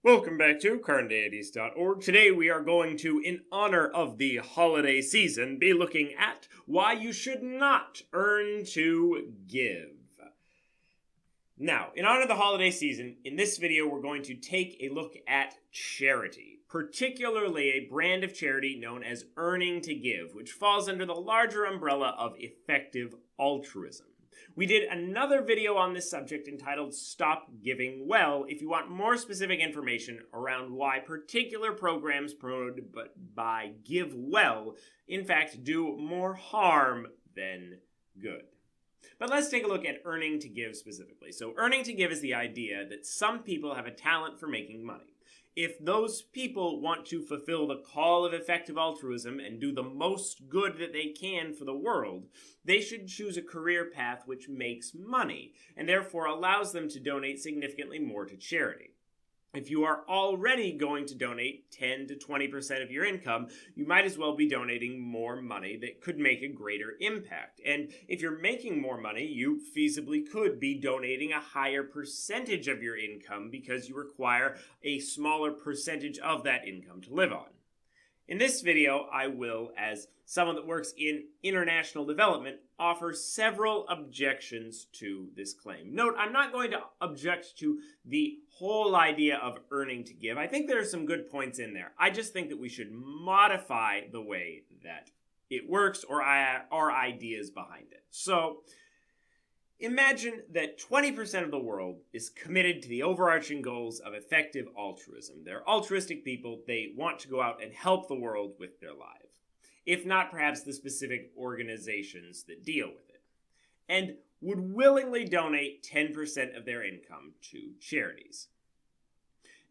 Welcome back to Carneades.org. Today we are going to, in honor of the holiday season, be looking at why you should not earn to give. Now, in honor of the holiday season, in this video we're going to take a look at charity, particularly a brand of charity known as earning to give, which falls under the larger umbrella of effective altruism. We did another video on this subject entitled Stop Giving Well if you want more specific information around why particular programs promoted by Give Well in fact do more harm than good. But let's take a look at earning to give specifically. So earning to give is the idea that some people have a talent for making money. If those people want to fulfill the call of effective altruism and do the most good that they can for the world, they should choose a career path which makes money and therefore allows them to donate significantly more to charity. If you are already going to donate 10 to 20% of your income, you might as well be donating more money that could make a greater impact. And if you're making more money, you feasibly could be donating a higher percentage of your income because you require a smaller percentage of that income to live on. In this video, I will, as someone that works in international development, offer several objections to this claim. Note, I'm not going to object to the whole idea of earning to give. I think there are some good points in there. I just think that we should modify the way that it works or our ideas behind it. So, imagine that 20% of the world is committed to the overarching goals of effective altruism. They're altruistic people. They want to go out and help the world with their lives, if not perhaps the specific organizations that deal with it, and would willingly donate 10% of their income to charities.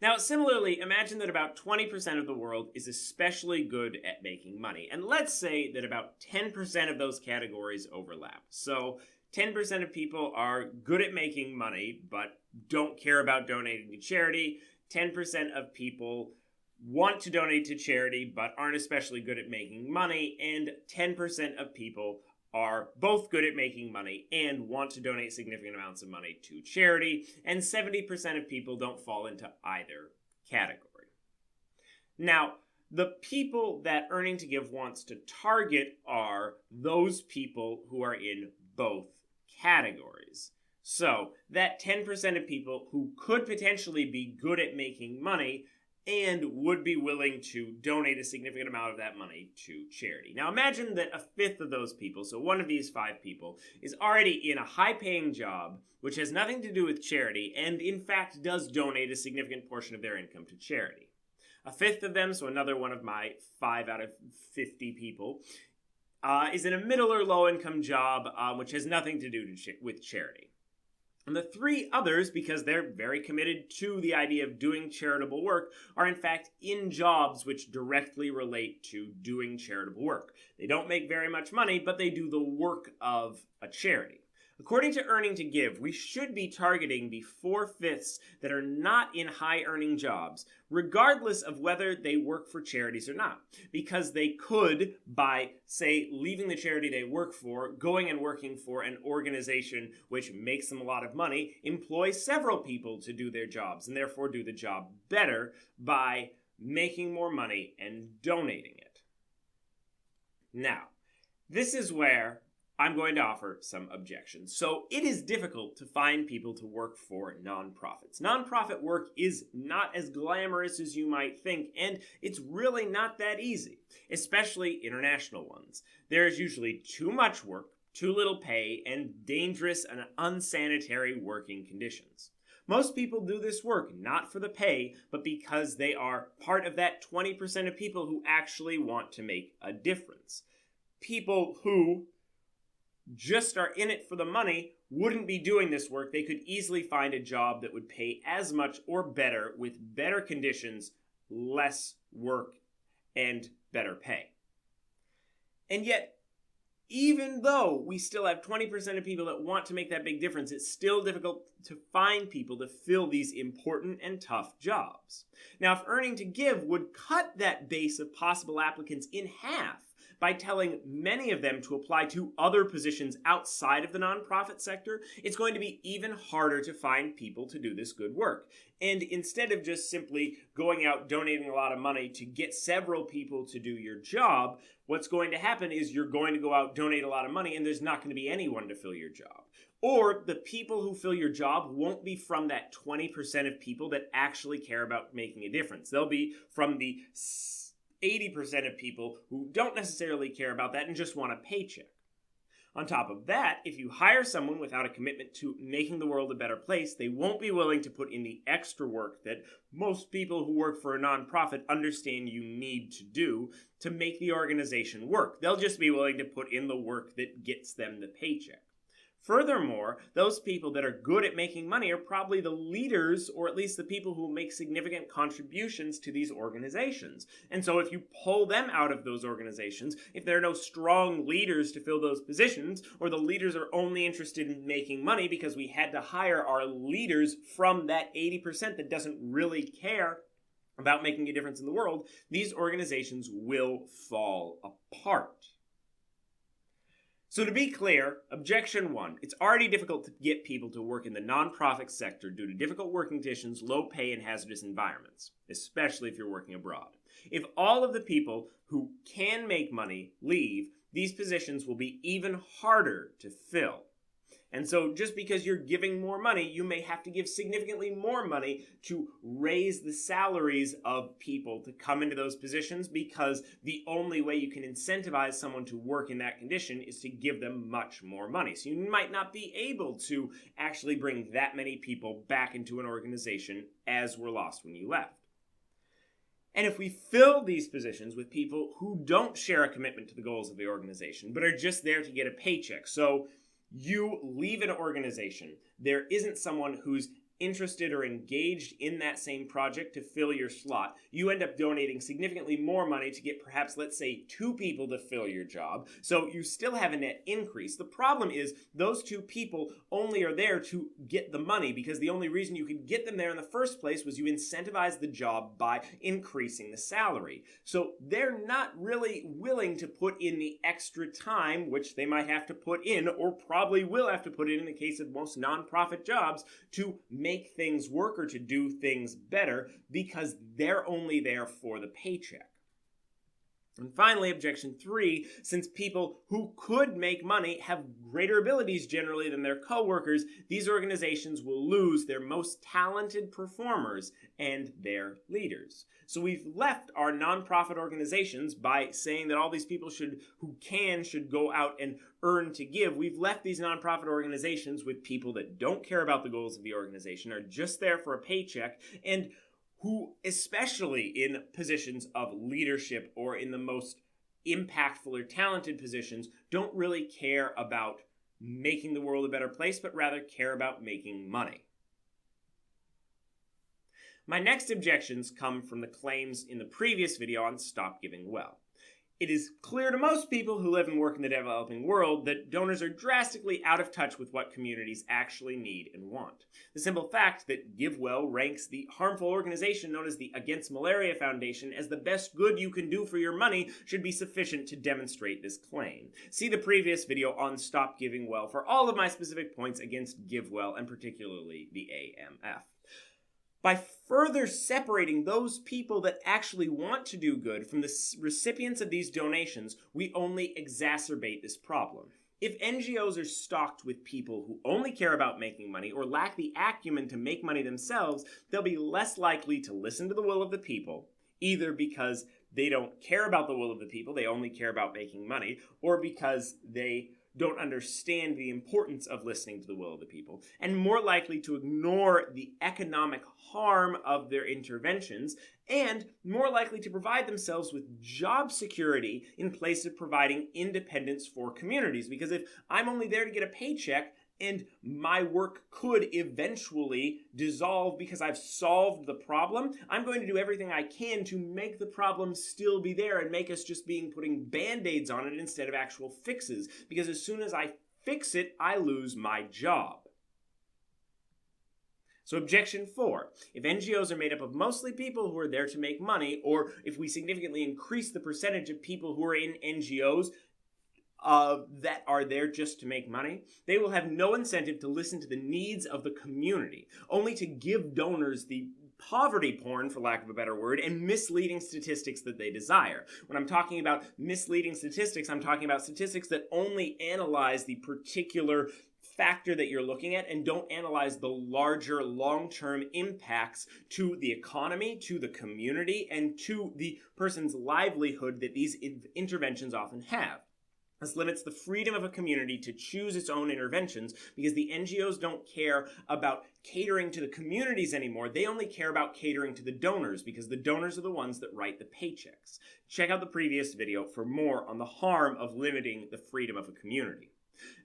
Now, similarly, imagine that about 20% of the world is especially good at making money, and let's say that about 10% of those categories overlap. So 10% of people are good at making money, but don't care about donating to charity. 10% of people want to donate to charity, but aren't especially good at making money. And 10% of people are both good at making money and want to donate significant amounts of money to charity. And 70% of people don't fall into either category. Now, the people that Earning to Give wants to target are those people who are in both categories. So that 10% of people who could potentially be good at making money and would be willing to donate a significant amount of that money to charity. Now imagine that a fifth of those people, so one of these 5 people, is already in a high-paying job which has nothing to do with charity and in fact does donate a significant portion of their income to charity. A fifth of them, so another one of my 5 out of 50 people, is in a middle or low income job which has nothing to do with charity. And the 3 others, because they're very committed to the idea of doing charitable work, are in fact in jobs which directly relate to doing charitable work. They don't make very much money, but they do the work of a charity. According to Earning to Give, we should be targeting the 4/5 that are not in high-earning jobs, regardless of whether they work for charities or not, because they could, by, say, leaving the charity they work for, going and working for an organization which makes them a lot of money, employ several people to do their jobs, and therefore do the job better by making more money and donating it. Now, this is where I'm going to offer some objections. So it is difficult to find people to work for nonprofits. Nonprofit work is not as glamorous as you might think, and it's really not that easy, especially international ones. There is usually too much work, too little pay, and dangerous and unsanitary working conditions. Most people do this work not for the pay, but because they are part of that 20% of people who actually want to make a difference. People who just are in it for the money wouldn't be doing this work. They could easily find a job that would pay as much or better with better conditions, less work, and better pay. And yet, even though we still have 20% of people that want to make that big difference, it's still difficult to find people to fill these important and tough jobs. Now, if Earning to Give would cut that base of possible applicants in half by telling many of them to apply to other positions outside of the nonprofit sector, it's going to be even harder to find people to do this good work. And instead of just simply going out donating a lot of money to get several people to do your job, what's going to happen is you're going to go out, donate a lot of money, and there's not going to be anyone to fill your job. Or the people who fill your job won't be from that 20% of people that actually care about making a difference. They'll be from the 80% of people who don't necessarily care about that and just want a paycheck. On top of that, if you hire someone without a commitment to making the world a better place, they won't be willing to put in the extra work that most people who work for a nonprofit understand you need to do to make the organization work. They'll just be willing to put in the work that gets them the paycheck. Furthermore, those people that are good at making money are probably the leaders, or at least the people who make significant contributions to these organizations. And so if you pull them out of those organizations, if there are no strong leaders to fill those positions, or the leaders are only interested in making money because we had to hire our leaders from that 80% that doesn't really care about making a difference in the world, these organizations will fall apart. So to be clear, objection 1, it's already difficult to get people to work in the nonprofit sector due to difficult working conditions, low pay, and hazardous environments, especially if you're working abroad. If all of the people who can make money leave, these positions will be even harder to fill. And so just because you're giving more money, you may have to give significantly more money to raise the salaries of people to come into those positions, because the only way you can incentivize someone to work in that condition is to give them much more money. So you might not be able to actually bring that many people back into an organization as were lost when you left. And if we fill these positions with people who don't share a commitment to the goals of the organization, but are just there to get a paycheck, so you leave an organization, there isn't someone who's interested or engaged in that same project to fill your slot, you end up donating significantly more money to get perhaps, let's say, 2 people to fill your job. So you still have a net increase. The problem is those 2 people only are there to get the money, because the only reason you could get them there in the first place was you incentivized the job by increasing the salary. So they're not really willing to put in the extra time, which they might have to put in, or probably will have to put in the case of most nonprofit jobs, to make things work or to do things better, because they're only there for the paycheck. And finally, objection 3, since people who could make money have greater abilities generally than their coworkers, these organizations will lose their most talented performers and their leaders. So we've left our nonprofit organizations by saying that all these people should go out and earn to give. We've left these nonprofit organizations with people that don't care about the goals of the organization, are just there for a paycheck, and who, especially in positions of leadership or in the most impactful or talented positions, don't really care about making the world a better place, but rather care about making money. My next objections come from the claims in the previous video on Stop Giving Well. It is clear to most people who live and work in the developing world that donors are drastically out of touch with what communities actually need and want. The simple fact that GiveWell ranks the harmful organization known as the Against Malaria Foundation as the best good you can do for your money should be sufficient to demonstrate this claim. See the previous video on Stop Giving Well for all of my specific points against GiveWell, and particularly the AMF. By further separating those people that actually want to do good from the recipients of these donations, we only exacerbate this problem. If NGOs are stocked with people who only care about making money or lack the acumen to make money themselves, they'll be less likely to listen to the will of the people, either because they don't care about the will of the people, they only care about making money, or because they don't understand the importance of listening to the will of the people, and more likely to ignore the economic harm of their interventions, and more likely to provide themselves with job security in place of providing independence for communities. Because if I'm only there to get a paycheck, and my work could eventually dissolve because I've solved the problem, I'm going to do everything I can to make the problem still be there and make us just putting band-aids on it instead of actual fixes. Because as soon as I fix it, I lose my job. So objection 4, if NGOs are made up of mostly people who are there to make money, or if we significantly increase the percentage of people who are in NGOs that are there just to make money, they will have no incentive to listen to the needs of the community, only to give donors the poverty porn, for lack of a better word, and misleading statistics that they desire. When I'm talking about misleading statistics, I'm talking about statistics that only analyze the particular factor that you're looking at and don't analyze the larger long-term impacts to the economy, to the community, and to the person's livelihood that these interventions often have. This limits the freedom of a community to choose its own interventions because the NGOs don't care about catering to the communities anymore. They only care about catering to the donors because the donors are the ones that write the paychecks. Check out the previous video for more on the harm of limiting the freedom of a community.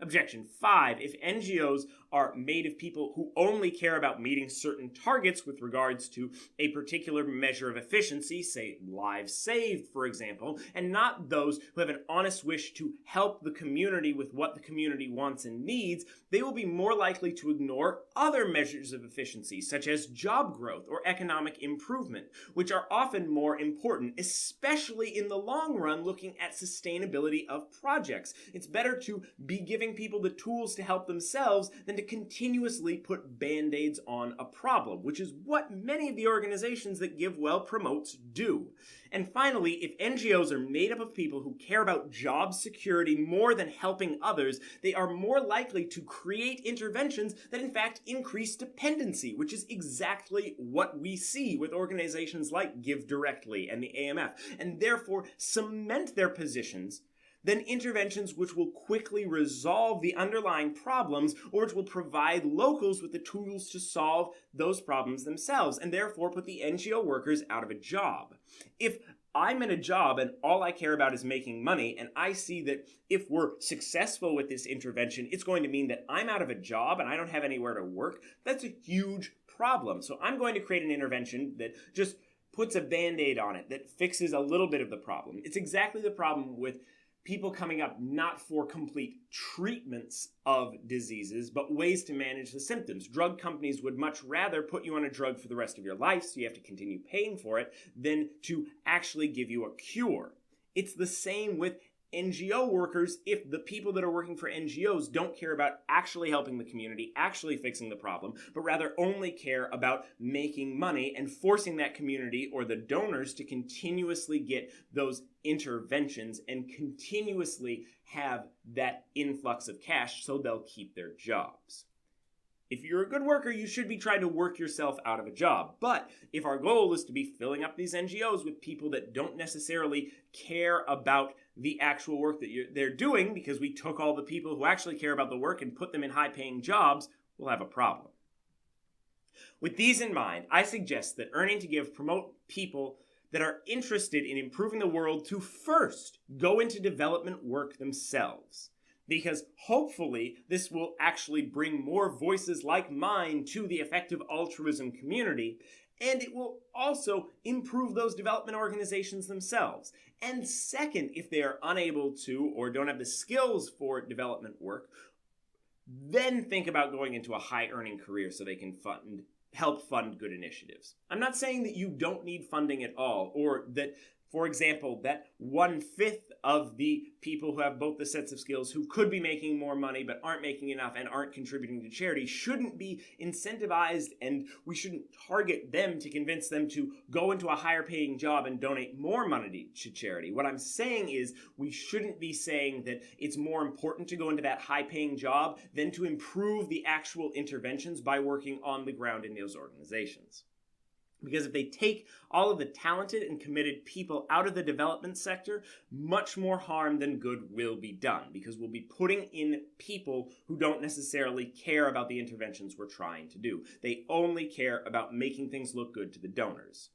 Objection 5, if NGOs are made of people who only care about meeting certain targets with regards to a particular measure of efficiency, say lives saved, for example, and not those who have an honest wish to help the community with what the community wants and needs, they will be more likely to ignore other measures of efficiency, such as job growth or economic improvement, which are often more important, especially in the long run looking at sustainability of projects. It's better to be giving people the tools to help themselves than to continuously put band-aids on a problem, which is what many of the organizations that GiveWell promotes do. And finally, if NGOs are made up of people who care about job security more than helping others, they are more likely to create interventions that in fact increase dependency, which is exactly what we see with organizations like Give Directly and the AMF, and therefore cement their positions than interventions which will quickly resolve the underlying problems or which will provide locals with the tools to solve those problems themselves and therefore put the NGO workers out of a job. If I'm in a job and all I care about is making money, and I see that if we're successful with this intervention, it's going to mean that I'm out of a job and I don't have anywhere to work, that's a huge problem. So I'm going to create an intervention that just puts a band-aid on it, that fixes a little bit of the problem. It's exactly the problem with people coming up not for complete treatments of diseases, but ways to manage the symptoms. Drug companies would much rather put you on a drug for the rest of your life, so you have to continue paying for it, than to actually give you a cure. It's the same with NGO workers if the people that are working for NGOs don't care about actually helping the community, actually fixing the problem, but rather only care about making money and forcing that community or the donors to continuously get those interventions and continuously have that influx of cash so they'll keep their jobs. If you're a good worker, you should be trying to work yourself out of a job. But if our goal is to be filling up these NGOs with people that don't necessarily care about the actual work that they're doing, because we took all the people who actually care about the work and put them in high-paying jobs, we'll have a problem. With these in mind, I suggest that Earning to Give promote people that are interested in improving the world to first go into development work themselves. Because hopefully this will actually bring more voices like mine to the effective altruism community, and it will also improve those development organizations themselves. And second, if they are unable to or don't have the skills for development work, then think about going into a high-earning career so they can help fund good initiatives. I'm not saying that you don't need funding at all, or that, for example, that 1/5 of the people who have both the sets of skills who could be making more money but aren't making enough and aren't contributing to charity shouldn't be incentivized, and we shouldn't target them to convince them to go into a higher paying job and donate more money to charity. What I'm saying is we shouldn't be saying that it's more important to go into that high paying job than to improve the actual interventions by working on the ground in those organizations. Because if they take all of the talented and committed people out of the development sector, much more harm than good will be done, because we'll be putting in people who don't necessarily care about the interventions we're trying to do. They only care about making things look good to the donors.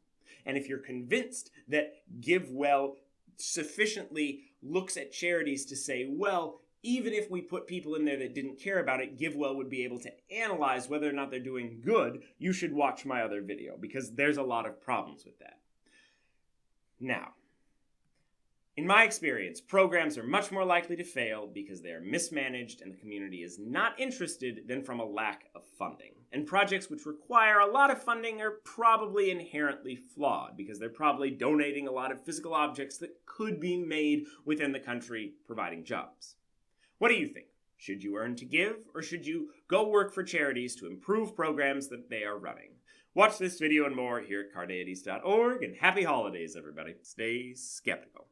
And if you're convinced that GiveWell sufficiently looks at charities to say, well, even if we put people in there that didn't care about it, GiveWell would be able to analyze whether or not they're doing good, you should watch my other video, because there's a lot of problems with that. Now, In my experience, programs are much more likely to fail because they are mismanaged and the community is not interested than from a lack of funding. And projects which require a lot of funding are probably inherently flawed because they're probably donating a lot of physical objects that could be made within the country, providing jobs. What do you think? Should you earn to give, or should you go work for charities to improve programs that they are running? Watch this video and more here at Carneades.org, and happy holidays, everybody. Stay skeptical.